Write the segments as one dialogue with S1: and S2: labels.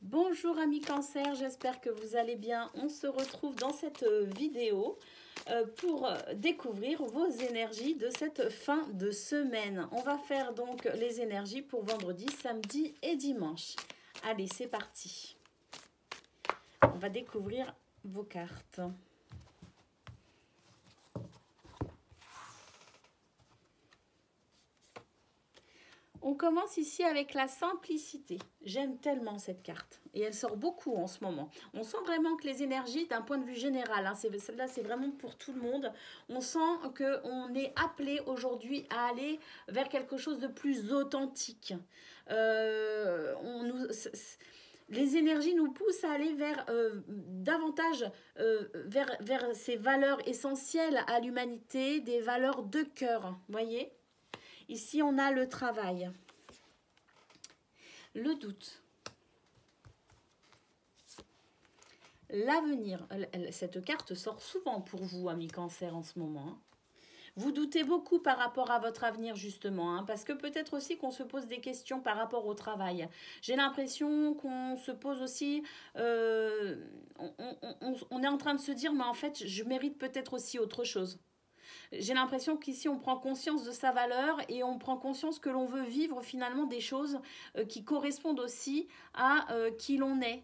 S1: Bonjour amis Cancer, j'espère que vous allez bien. On se retrouve dans cette vidéo pour découvrir vos énergies de cette fin de semaine. On va faire donc les énergies pour vendredi, samedi et dimanche. Allez, c'est parti. On va découvrir vos cartes. On commence ici avec la simplicité. J'aime tellement cette carte et elle sort beaucoup en ce moment. On sent vraiment que les énergies, d'un point de vue général, hein, celle-là c'est vraiment pour tout le monde, on sent qu'on est appelé aujourd'hui à aller vers quelque chose de plus authentique. Les énergies nous poussent à aller vers davantage vers ces valeurs essentielles à l'humanité, des valeurs de cœur, voyez. Ici, on a le travail, le doute, l'avenir. Cette carte sort souvent pour vous, amis Cancer, en ce moment. Vous doutez beaucoup par rapport à votre avenir, justement, parce que peut-être aussi qu'on se pose des questions par rapport au travail. J'ai l'impression qu'on se pose aussi... on est en train de se dire, mais en fait, je mérite peut-être aussi autre chose. J'ai l'impression qu'ici, on prend conscience de sa valeur et on prend conscience que l'on veut vivre finalement des choses qui correspondent aussi à qui l'on est,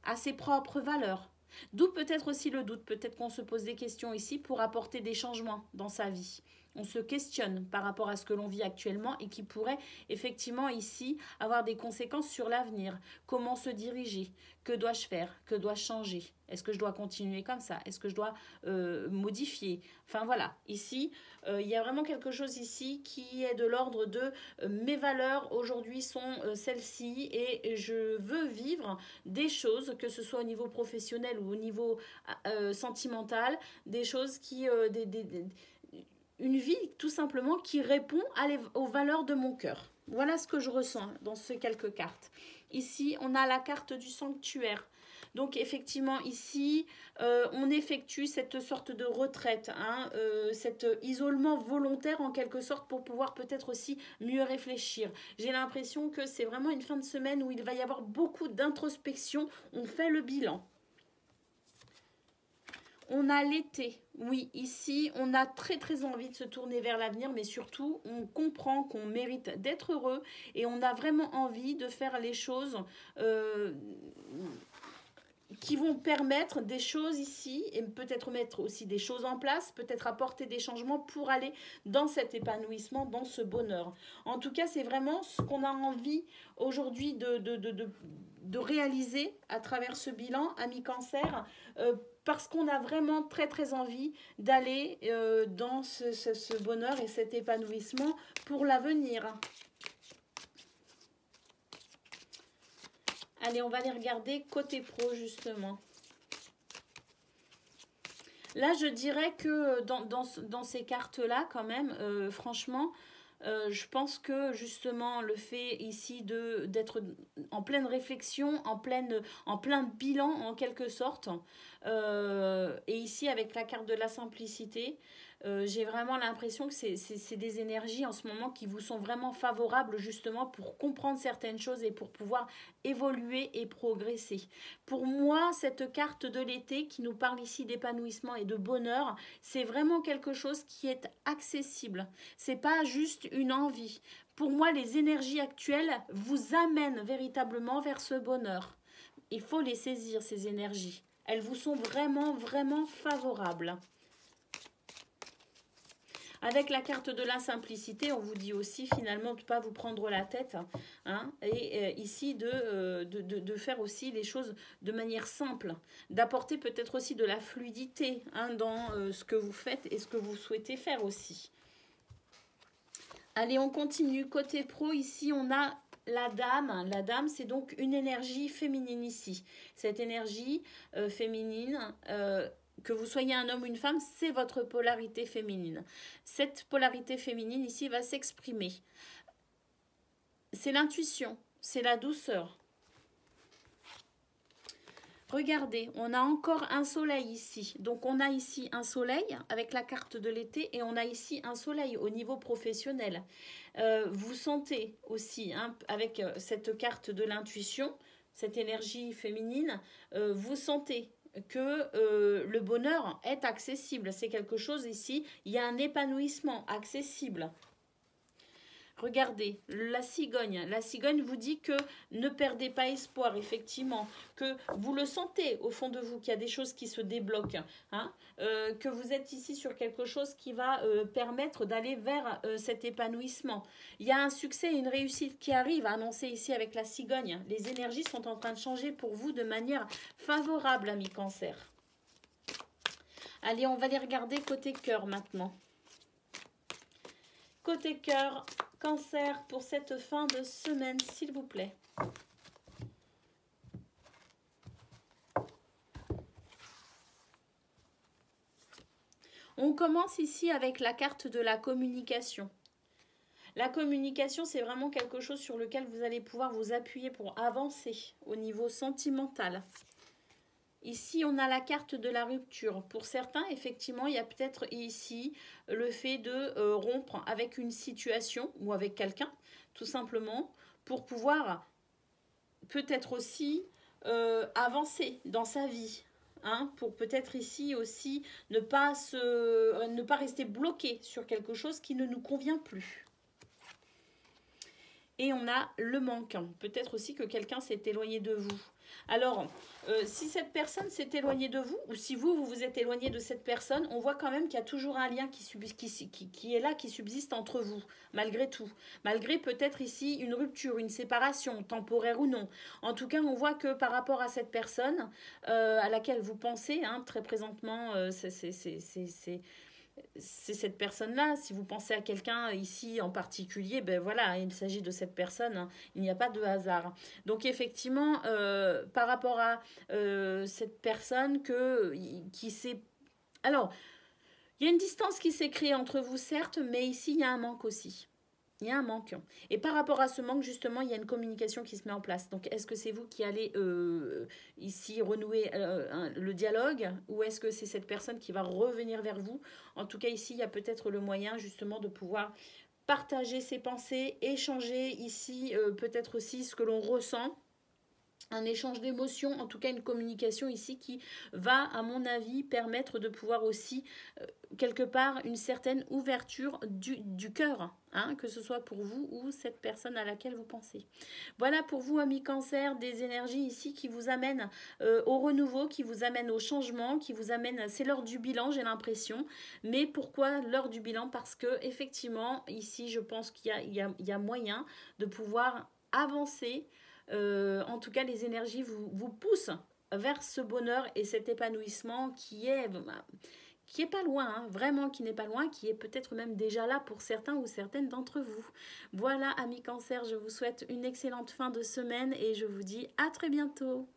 S1: à ses propres valeurs. D'où peut-être aussi le doute, peut-être qu'on se pose des questions ici pour apporter des changements dans sa vie. On se questionne par rapport à ce que l'on vit actuellement et qui pourrait effectivement ici avoir des conséquences sur l'avenir. Comment se diriger? Que dois-je faire? Que dois-je changer? Est-ce que je dois continuer comme ça? Est-ce que je dois modifier? Enfin voilà, ici, il y a vraiment quelque chose ici qui est de l'ordre de mes valeurs aujourd'hui sont celles-ci et je veux vivre des choses, que ce soit au niveau professionnel ou au niveau sentimental, des choses qui... une vie tout simplement qui répond aux valeurs de mon cœur. Voilà ce que je ressens dans ces quelques cartes. Ici, on a la carte du sanctuaire. Donc effectivement ici, on effectue cette sorte de retraite, cet isolement volontaire en quelque sorte pour pouvoir peut-être aussi mieux réfléchir. J'ai l'impression que c'est vraiment une fin de semaine où il va y avoir beaucoup d'introspection. On fait le bilan. On a l'été, oui, ici, on a très envie de se tourner vers l'avenir, mais surtout, on comprend qu'on mérite d'être heureux et on a vraiment envie de faire les choses qui vont permettre des choses ici et peut-être mettre aussi des choses en place, peut-être apporter des changements pour aller dans cet épanouissement, dans ce bonheur. En tout cas, c'est vraiment ce qu'on a envie aujourd'hui de réaliser à travers ce bilan, amis Cancer, parce qu'on a vraiment très envie d'aller dans ce bonheur et cet épanouissement pour l'avenir. Allez, on va les regarder côté pro, justement. Là, je dirais que dans ces cartes-là, quand même, franchement, je pense que justement le fait ici d'être en pleine réflexion, en plein bilan en quelque sorte, et ici avec la carte de la simplicité, j'ai vraiment l'impression que c'est des énergies en ce moment qui vous sont vraiment favorables justement pour comprendre certaines choses et pour pouvoir évoluer et progresser. Pour moi, cette carte de l'été qui nous parle ici d'épanouissement et de bonheur, c'est vraiment quelque chose qui est accessible. C'est pas juste une envie. Pour moi, les énergies actuelles vous amènent véritablement vers ce bonheur. Il faut les saisir, ces énergies. Elles vous sont vraiment favorables. Avec la carte de la simplicité, on vous dit aussi finalement de ne pas vous prendre la tête et ici de faire aussi les choses de manière simple, d'apporter peut-être aussi de la fluidité dans ce que vous faites et ce que vous souhaitez faire aussi. Allez, on continue. Côté pro, ici, on a la dame. La dame, c'est donc une énergie féminine ici. Cette énergie féminine... que vous soyez un homme ou une femme, c'est votre polarité féminine. Cette polarité féminine ici va s'exprimer. C'est l'intuition, c'est la douceur. Regardez, on a encore un soleil ici. Donc on a ici un soleil avec la carte de l'été et on a ici un soleil au niveau professionnel. Vous sentez aussi avec cette carte de l'intuition, cette énergie féminine, vous sentez que le bonheur est accessible. C'est quelque chose ici, il y a un épanouissement accessible. Regardez, la cigogne vous dit que ne perdez pas espoir, effectivement, que vous le sentez au fond de vous, qu'il y a des choses qui se débloquent, hein, que vous êtes ici sur quelque chose qui va permettre d'aller vers cet épanouissement. Il y a un succès, une réussite qui arrive, annoncé ici avec la cigogne. Les énergies sont en train de changer pour vous de manière favorable, amis Cancer. Allez, on va les regarder côté cœur maintenant. Côté cœur, Cancer, pour cette fin de semaine, s'il vous plaît. On commence ici avec la carte de la communication. La communication, c'est vraiment quelque chose sur lequel vous allez pouvoir vous appuyer pour avancer au niveau sentimental. Ici, on a la carte de la rupture. Pour certains, effectivement, il y a peut-être ici le fait de rompre avec une situation ou avec quelqu'un, tout simplement, pour pouvoir peut-être aussi avancer dans sa vie. Hein, pour peut-être ici aussi ne pas rester bloqué sur quelque chose qui ne nous convient plus. Et on a le manquant. Peut-être aussi que quelqu'un s'est éloigné de vous. Alors, si cette personne s'est éloignée de vous, ou si vous vous êtes éloigné de cette personne, on voit quand même qu'il y a toujours un lien qui est là, qui subsiste entre vous, malgré tout. Malgré peut-être ici une rupture, une séparation, temporaire ou non. En tout cas, on voit que par rapport à cette personne à laquelle vous pensez, hein, très présentement, c'est cette personne-là. Si vous pensez à quelqu'un ici en particulier, ben voilà, il s'agit de cette personne. Hein. Il n'y a pas de hasard. Donc effectivement, par rapport à cette personne qui s'est... Alors, il y a une distance qui s'est créée entre vous, certes, mais ici, il y a un manque aussi. Il y a un manque. Et par rapport à ce manque, justement, il y a une communication qui se met en place. Donc, est-ce que c'est vous qui allez ici renouer le dialogue ou est-ce que c'est cette personne qui va revenir vers vous? En tout cas, ici, il y a peut-être le moyen, justement, de pouvoir partager ses pensées, échanger ici peut-être aussi ce que l'on ressent. Un échange d'émotions, en tout cas une communication ici qui va, à mon avis, permettre de pouvoir aussi, quelque part, une certaine ouverture du cœur, hein, que ce soit pour vous ou cette personne à laquelle vous pensez. Voilà pour vous, amis Cancer, des énergies ici qui vous amènent au renouveau, qui vous amènent au changement, qui vous amènent, c'est l'heure du bilan, j'ai l'impression. Mais pourquoi l'heure du bilan? Parce que, effectivement, ici, je pense qu'il y a moyen de pouvoir avancer. En tout cas, les énergies vous poussent vers ce bonheur et cet épanouissement qui est pas loin, hein, vraiment qui n'est pas loin, qui est peut-être même déjà là pour certains ou certaines d'entre vous. Voilà, amis Cancer, je vous souhaite une excellente fin de semaine et je vous dis à très bientôt.